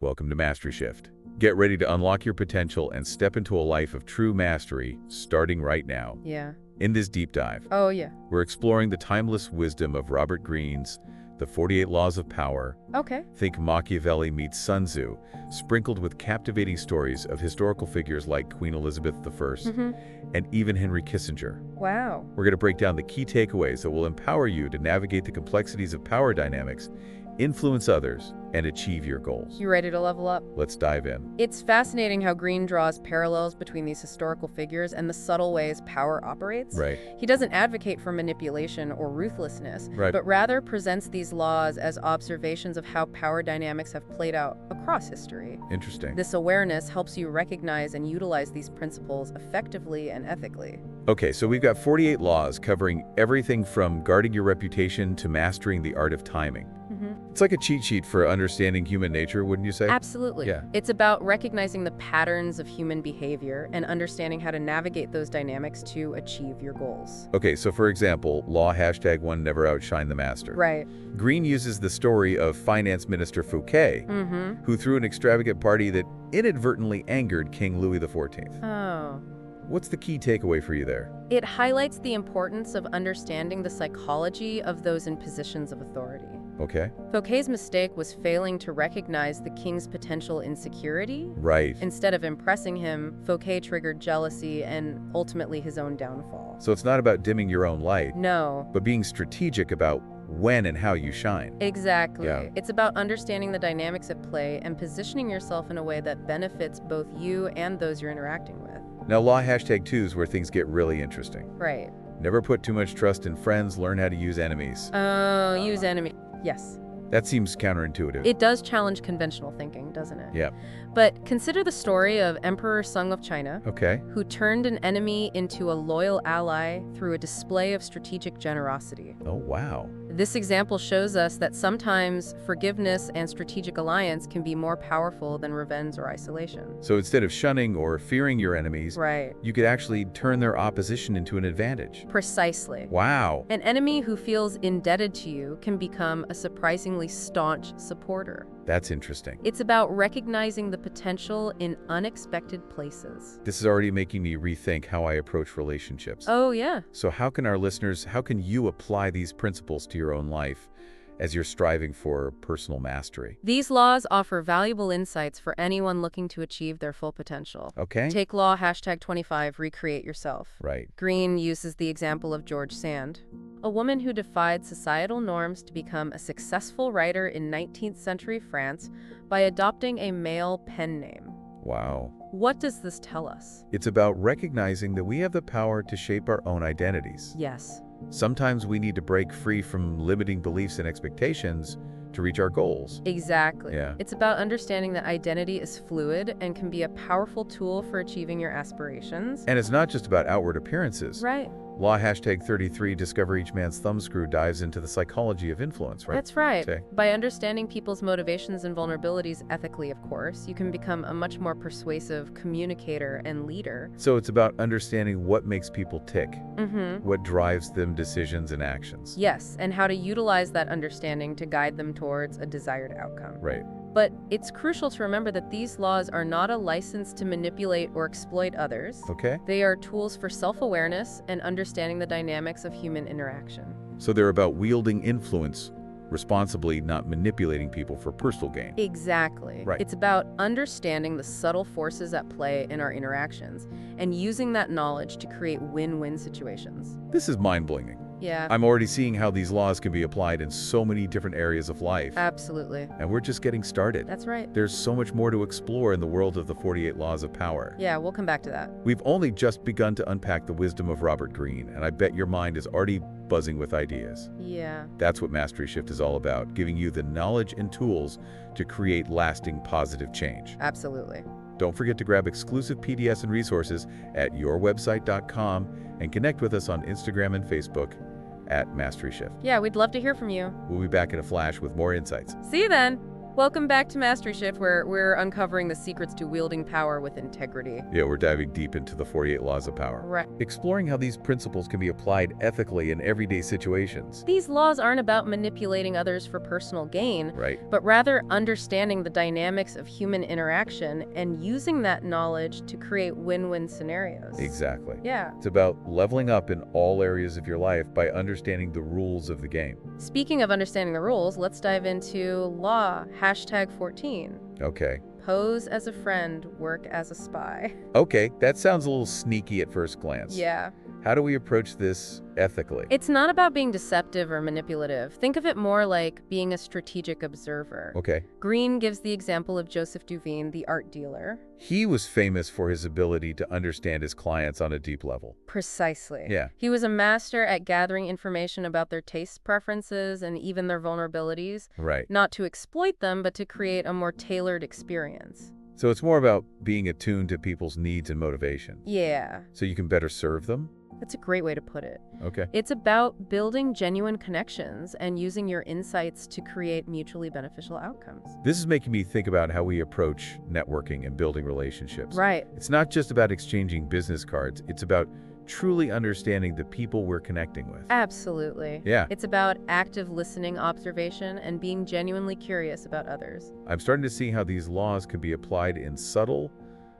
Welcome to Mastery Shift. Get ready to unlock your potential and step into a life of true mastery, starting right now. Yeah. In this deep dive, Oh, yeah. we're exploring the timeless wisdom of Robert Greene's The 48 Laws of Power. Okay. Think Machiavelli meets Sun Tzu, sprinkled with captivating stories of historical figures like Queen Elizabeth I and even Henry Kissinger. Wow. We're going to break down the key takeaways that will empower you to navigate the complexities of power dynamics, influence others, and achieve your goals. You ready to level up? Let's dive in. It's fascinating how Greene draws parallels between these historical figures and the subtle ways power operates. Right. He doesn't advocate for manipulation or ruthlessness, Right. but rather presents these laws as observations of how power dynamics have played out across history. Interesting. This awareness helps you recognize and utilize these principles effectively and ethically. Okay, so we've got 48 laws covering everything from guarding your reputation to mastering the art of timing. It's like a cheat sheet for understanding human nature, wouldn't you say? Absolutely. Yeah. It's about recognizing the patterns of human behavior and understanding how to navigate those dynamics to achieve your goals. Okay, so for example, law #1 never outshine the master. Right. Greene uses the story of Finance Minister Fouquet, who threw an extravagant party that inadvertently angered King Louis XIV. Oh. What's the key takeaway for you there? It highlights the importance of understanding the psychology of those in positions of authority. Okay. Fouquet's mistake was failing to recognize the king's potential insecurity. Right. Instead of impressing him, Fouquet triggered jealousy and ultimately his own downfall. So it's not about dimming your own light, No. but being strategic about when and how you shine. Exactly. Yeah. It's about understanding the dynamics at play and positioning yourself in a way that benefits both you and those you're interacting with. Now, law #2 is where things get really interesting. Right. Never put too much trust in friends, learn how to use enemies. Oh, use enemy. Yes. That seems counterintuitive. It does challenge conventional thinking, doesn't it? Yeah. But consider the story of Emperor Sung of China, Okay. who turned an enemy into a loyal ally through a display of strategic generosity. Oh, wow. This example shows us that sometimes forgiveness and strategic alliance can be more powerful than revenge or isolation. So instead of shunning or fearing your enemies, Right. you could actually turn their opposition into an advantage. Precisely. Wow. An enemy who feels indebted to you can become a surprisingly staunch supporter. That's interesting. It's about recognizing the potential in unexpected places. This is already making me rethink how I approach relationships. Oh, yeah. So how can you apply these principles to your own life as you're striving for personal mastery? These laws offer valuable insights for anyone looking to achieve their full potential. Okay. Take law #25, recreate yourself. Right. Greene uses the example of George Sand, a woman who defied societal norms to become a successful writer in 19th century France by adopting a male pen name. Wow. What does this tell us? It's about recognizing that we have the power to shape our own identities. Yes. Sometimes we need to break free from limiting beliefs and expectations to reach our goals. Exactly. Yeah. It's about understanding that identity is fluid and can be a powerful tool for achieving your aspirations. And it's not just about outward appearances. Right. Law #33, Discover Each Man's Thumbscrew, dives into the psychology of influence, right? That's right. Okay. By understanding people's motivations and vulnerabilities ethically, of course, you can become a much more persuasive communicator and leader. So it's about understanding what makes people tick, Mm-hmm. what drives them decisions and actions. Yes, and how to utilize that understanding to guide them towards a desired outcome. Right. But it's crucial to remember that these laws are not a license to manipulate or exploit others. Okay. They are tools for self-awareness and understanding the dynamics of human interaction. So they're about wielding influence responsibly, not manipulating people for personal gain. Exactly. Right. It's about understanding the subtle forces at play in our interactions and using that knowledge to create win-win situations. This is mind-blowing. Yeah, I'm already seeing how these laws can be applied in so many different areas of life. absolutely. And we're just getting started. That's right. There's so much more to explore in the world of the 48 Laws of Power. Yeah, we'll come back to that. We've only just begun to unpack the wisdom of Robert Greene, and I bet your mind is already buzzing with ideas. Yeah. That's what Mastery Shift is all about, giving you the knowledge and tools to create lasting positive change. Absolutely. Don't forget to grab exclusive PDFs and resources at yourwebsite.com and connect with us on Instagram and Facebook at Mastery Shift. Yeah, we'd love to hear from you. We'll be back in a flash with more insights. See you then. Welcome back to Mastery Shift, where we're uncovering the secrets to wielding power with integrity. Yeah, we're diving deep into the 48 laws of power. Right. Exploring how these principles can be applied ethically in everyday situations. These laws aren't about manipulating others for personal gain, Right. but rather understanding the dynamics of human interaction and using that knowledge to create win-win scenarios. Exactly. Yeah. It's about leveling up in all areas of your life by understanding the rules of the game. Speaking of understanding the rules, let's dive into law, #14. Okay. Pose as a friend, work as a spy. Okay, that sounds a little sneaky at first glance. Yeah. How do we approach this ethically? It's not about being deceptive or manipulative. Think of it more like being a strategic observer. Okay. Greene gives the example of Joseph Duveen, the art dealer. He was famous for his ability to understand his clients on a deep level. Precisely. Yeah. He was a master at gathering information about their taste preferences and even their vulnerabilities, Right. not to exploit them, but to create a more tailored experience. So it's more about being attuned to people's needs and motivation. Yeah, So you can better serve them? that's a great way to put it. Okay. It's about building genuine connections and using your insights to create mutually beneficial outcomes. This is making me think about how we approach networking and building relationships. Right. It's not just about exchanging business cards. It's about truly understanding the people we're connecting with. Absolutely. Yeah. It's about active listening, observation, and being genuinely curious about others. I'm starting to see how these laws can be applied in subtle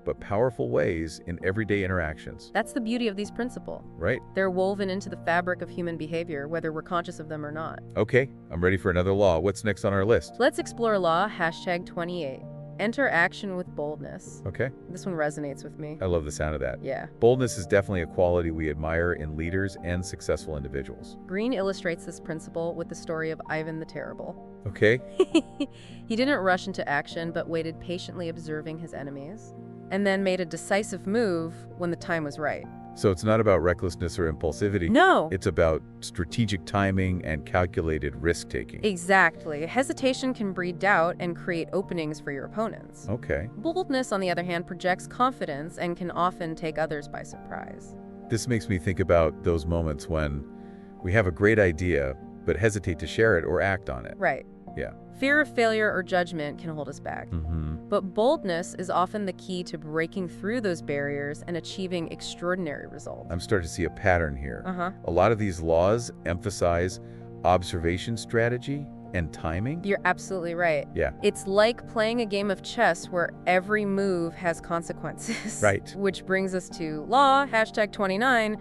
but powerful ways in everyday interactions. That's the beauty of these principles. Right? They're woven into the fabric of human behavior, whether we're conscious of them or not. Okay, I'm ready for another law. What's next on our list? Let's explore law, #28. Enter action with boldness. Okay, This one resonates with me. I love the sound of that. Yeah. Boldness is definitely a quality we admire in leaders and successful individuals. Greene illustrates this principle with the story of Ivan the Terrible. Okay? He didn't rush into action, but waited patiently observing his enemies, and then made a decisive move when the time was right. So it's not about recklessness or impulsivity. No! It's about strategic timing and calculated risk-taking. Exactly. Hesitation can breed doubt and create openings for your opponents. Okay. Boldness, on the other hand, projects confidence and can often take others by surprise. This makes me think about those moments when we have a great idea, but hesitate to share it or act on it. Right. Yeah. Fear of failure or judgment can hold us back. Mm-hmm. But boldness is often the key to breaking through those barriers and achieving extraordinary results. I'm starting to see a pattern here. Uh-huh. A lot of these laws emphasize observation strategy and timing. You're absolutely right. Yeah. It's like playing a game of chess where every move has consequences. Right. Which brings us to law, #29,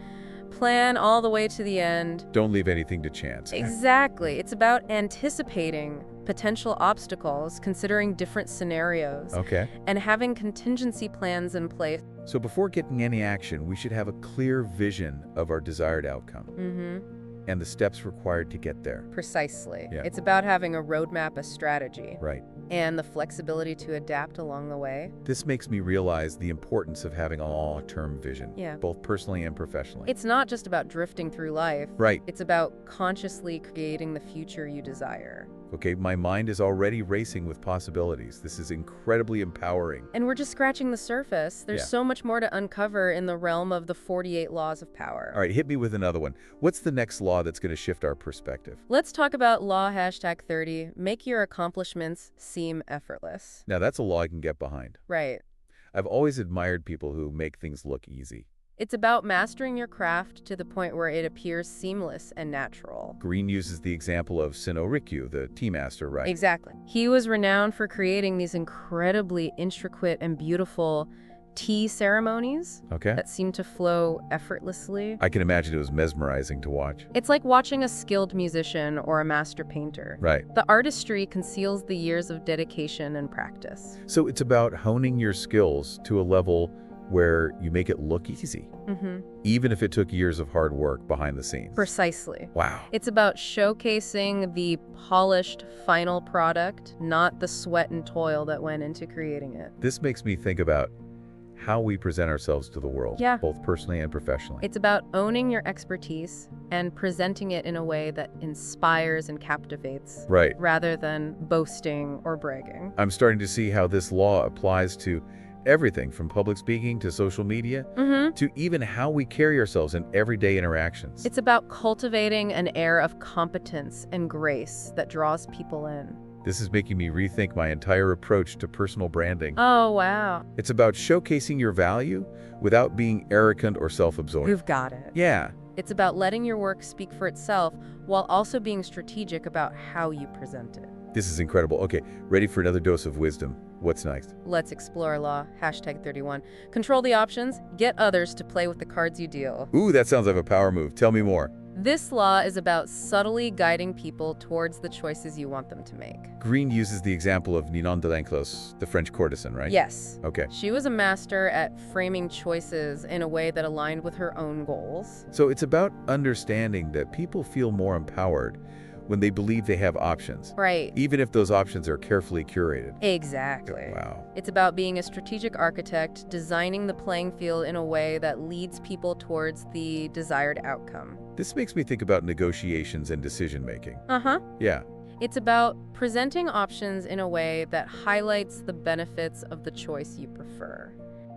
plan all the way to the end. Don't leave anything to chance. Exactly. It's about anticipating potential obstacles, considering different scenarios, Okay. and having contingency plans in place. So before getting any action, we should have a clear vision of our desired outcome and the steps required to get there. Precisely. Yeah. It's about having a roadmap, a strategy, Right. and the flexibility to adapt along the way. This makes me realize the importance of having a long-term vision, Yeah. both personally and professionally. It's not just about drifting through life. Right. It's about consciously creating the future you desire. Okay, my mind is already racing with possibilities. This is incredibly empowering. And we're just scratching the surface. There's Yeah. so much more to uncover in the realm of the 48 laws of power. All right, hit me with another one. What's the next law that's going to shift our perspective? Let's talk about law #30. Make your accomplishments seem effortless. Now, that's a law I can get behind. Right. I've always admired people who make things look easy. It's about mastering your craft to the point where it appears seamless and natural. Greene uses the example of Rikyu, the tea master, right? Exactly. He was renowned for creating these incredibly intricate and beautiful tea ceremonies Okay. that seem to flow effortlessly. I can imagine it was mesmerizing to watch. It's like watching a skilled musician or a master painter. Right. The artistry conceals the years of dedication and practice. So it's about honing your skills to a level where you make it look easy, even if it took years of hard work behind the scenes. Precisely. Wow. It's about showcasing the polished final product, not the sweat and toil that went into creating it. This makes me think about how we present ourselves to the world, Yeah. both personally and professionally. It's about owning your expertise and presenting it in a way that inspires and captivates, Right. rather than boasting or bragging. I'm starting to see how this law applies to everything from public speaking to social media to even how we carry ourselves in everyday interactions. It's about cultivating an air of competence and grace that draws people in. This is making me rethink my entire approach to personal branding. Oh, wow. It's about showcasing your value without being arrogant or self-absorbed. You've got it. Yeah. It's about letting your work speak for itself while also being strategic about how you present it. This is incredible. Okay, ready for another dose of wisdom. What's next? Let's explore law. #31. Control the options. Get others to play with the cards you deal. Ooh, that sounds like a power move. Tell me more. This law is about subtly guiding people towards the choices you want them to make. Greene uses the example of Ninon de l'Enclos, the French courtesan, right? Yes. Okay. She was a master at framing choices in a way that aligned with her own goals. So it's about understanding that people feel more empowered when they believe they have options, Right. even if those options are carefully curated. Exactly. Wow. It's about being a strategic architect, designing the playing field in a way that leads people towards the desired outcome. This makes me think about negotiations and decision-making. Uh-huh. Yeah. It's about presenting options in a way that highlights the benefits of the choice you prefer,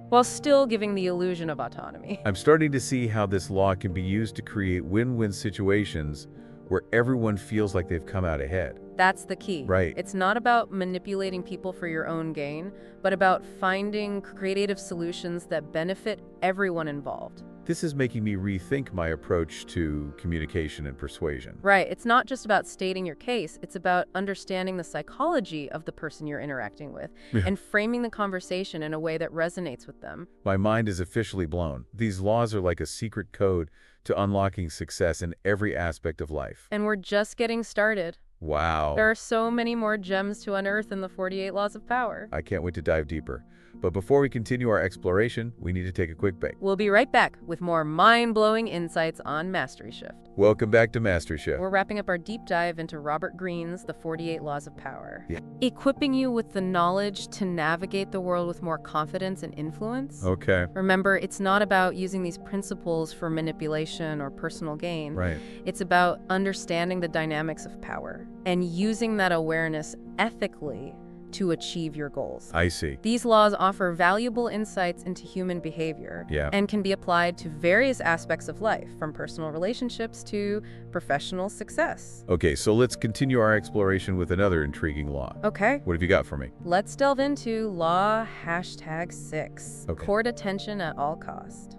while still giving the illusion of autonomy. I'm starting to see how this law can be used to create win-win situations where everyone feels like they've come out ahead. That's the key. Right. It's not about manipulating people for your own gain, but about finding creative solutions that benefit everyone involved. This is making me rethink my approach to communication and persuasion. Right. It's not just about stating your case. It's about understanding the psychology of the person you're interacting with and framing the conversation in a way that resonates with them. My mind is officially blown. These laws are like a secret code to unlocking success in every aspect of life. And we're just getting started. Wow. There are so many more gems to unearth in the 48 Laws of Power. I can't wait to dive deeper. But before we continue our exploration, we need to take a quick break. We'll be right back with more mind-blowing insights on Mastery Shift. Welcome back to Mastery Shift. We're wrapping up our deep dive into Robert Greene's The 48 Laws of Power, Yeah. equipping you with the knowledge to navigate the world with more confidence and influence. Okay. Remember, it's not about using these principles for manipulation or personal gain. Right. It's about understanding the dynamics of power and using that awareness ethically to achieve your goals. I see. These laws offer valuable insights into human behavior and can be applied to various aspects of life, from personal relationships to professional success. Okay, so let's continue our exploration with another intriguing law. Okay, What have you got for me? let's delve into law #6. Okay. Court attention at all cost.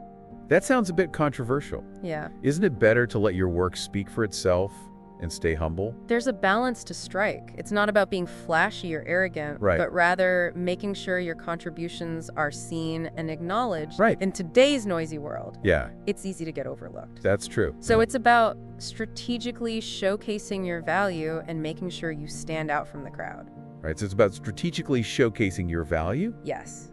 That sounds a bit controversial. Yeah. Isn't it better to let your work speak for itself and stay humble? There's a balance to strike. It's not about being flashy or arrogant, Right. but rather making sure your contributions are seen and acknowledged. Right. In today's noisy world, Yeah, it's easy to get overlooked. that's true. So it's about strategically showcasing your value and making sure you stand out from the crowd. Right, so it's about strategically showcasing your value Yes,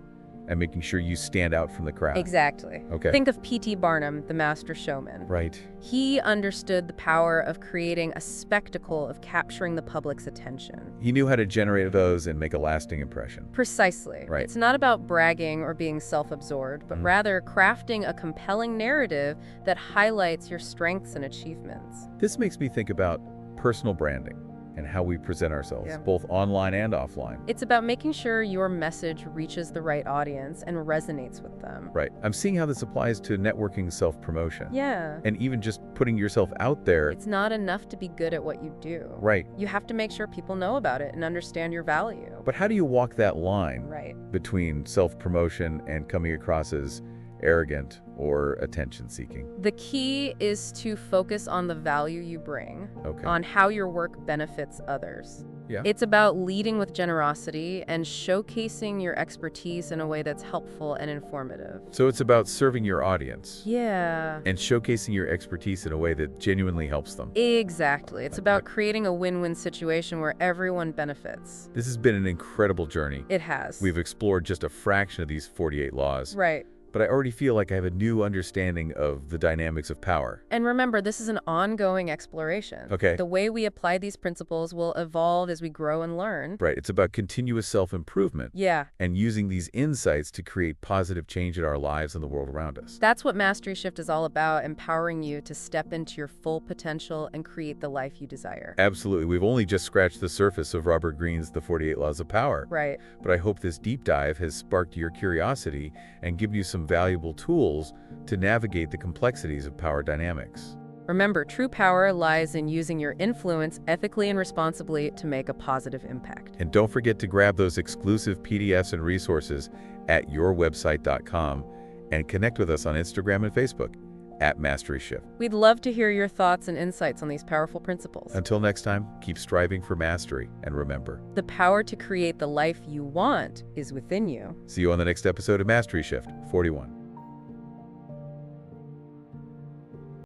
and making sure you stand out from the crowd. exactly. Okay. Think of P.T. Barnum, the master showman. Right. He understood the power of creating a spectacle of capturing the public's attention. He knew how to generate those and make a lasting impression. Precisely. Right. It's not about bragging or being self-absorbed, but rather crafting a compelling narrative that highlights your strengths and achievements. This makes me think about personal branding and how we present ourselves, Yeah. both online and offline. It's about making sure your message reaches the right audience and resonates with them. Right. I'm seeing how this applies to networking self-promotion. Yeah. And even just putting yourself out there. It's not enough to be good at what you do. Right. You have to make sure people know about it and understand your value. But how do you walk that line Right. between self-promotion and coming across as arrogant or attention-seeking? The key is to focus on the value you bring, Okay. on how your work benefits others. Yeah. It's about leading with generosity and showcasing your expertise in a way that's helpful and informative. So it's about serving your audience Yeah. and showcasing your expertise in a way that genuinely helps them. Exactly. It's about creating a win-win situation where everyone benefits. This has been an incredible journey. It has. We've explored just a fraction of these 48 laws, Right. but I already feel like I have a new understanding of the dynamics of power. And remember, this is an ongoing exploration. Okay. The way we apply these principles will evolve as we grow and learn. Right, it's about continuous self-improvement Yeah. and using these insights to create positive change in our lives and the world around us. That's what Mastery Shift is all about, empowering you to step into your full potential and create the life you desire. Absolutely. We've only just scratched the surface of Robert Greene's The 48 Laws of Power. Right. But I hope this deep dive has sparked your curiosity and given you some valuable tools to navigate the complexities of power dynamics. Remember, true power lies in using your influence ethically and responsibly to make a positive impact. And don't forget to grab those exclusive PDFs and resources at yourwebsite.com and connect with us on Instagram and Facebook at masteryshift. We'd love to hear your thoughts and insights on these powerful principles. Until next time, keep striving for mastery, and remember, The power to create the life you want is within you. see you on the next episode of Mastery Shift 41.